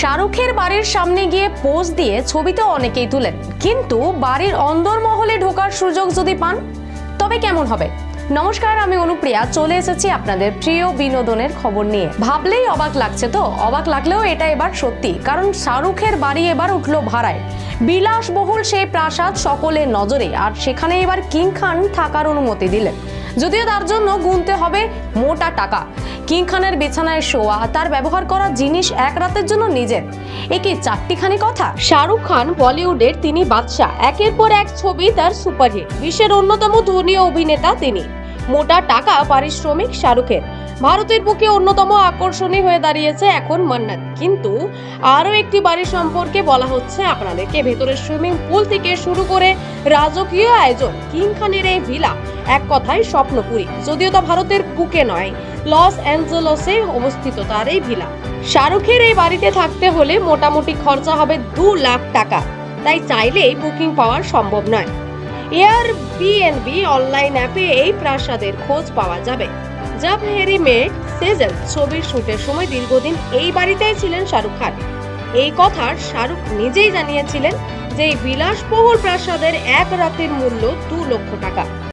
শাহরুখের বাড়ির সামনে গিয়ে পোজ দিয়ে ছবি তো অনেকেই তুলেন, কিন্তু বাড়ির অন্দরমহলে ঢোকার সুযোগ যদি পান তবে কেমন হবে? নমস্কার, আমি অনুপ্রিয়া চলে এসেছি আপনাদের প্রিয় বিনোদনের খবর নিয়ে। ভাবলেই অবাক লাগছে, তো অবাক লাগলেও এটা এবার সত্যি, কারণ শাহরুখের বাড়ি এবার উঠলো ভাড়ায়। বিলাসবহুল সেই প্রাসাদ সকলের নজরে, আর সেখানে এবার কিং খান থাকার অনুমতি দিলেন, যদিও তার জন্য গুনতে হবে মোটা টাকা। কিং খানের বিছানায় শোয়া, তার ব্যবহার করা জিনিস এক রাতের জন্য নিজের, একে চারটিখানি কথা। শাহরুখ খান বলিউডের তিনি বাদশা, একের পর এক ছবি তার সুপারহিট, বিশ্বের অন্যতম ধনী অভিনেতা তিনি। মোটা টাকা পারিশ্রমিক শাহরুখের, ভারতের বুকে অন্যতম আকর্ষণী হয়ে দাঁড়িয়েছে এখন মান্নাত। কিন্তু আরো একটি বাড়ি সম্পর্কে বলা হচ্ছে আপনাদেরকে। ভেতরের সুইমিং পুল থেকে শুরু করে রাজকীয় আয়োজন, কিং খানের এই ভিলা এক কথায় স্বপ্নপুরী। যদিও তা ভারতের বুকে নয়, লস অ্যাঞ্জেলসে অবস্থিত তার এই ভিলা। শাহরুখের এই বাড়িতে থাকতে হলে মোটামুটি খরচা হবে 2 লাখ টাকা, তাই চাইলেই বুকিং পাওয়া সম্ভব নয়। এয়ারবিএনবি অনলাইন অ্যাপে এই প্রাসাদের খোঁজ পাওয়া যাবে। জব হেরি মেট সেজল ছবির শুটের সময় দীর্ঘদিন এই বাড়িতেই ছিলেন শাহরুখ খান। এই কথা শাহরুখ নিজেই জানিয়েছিলেন যে এই বিলাসবহুল প্রাসাদের এক রাতের মূল্য 2 লক্ষ টাকা।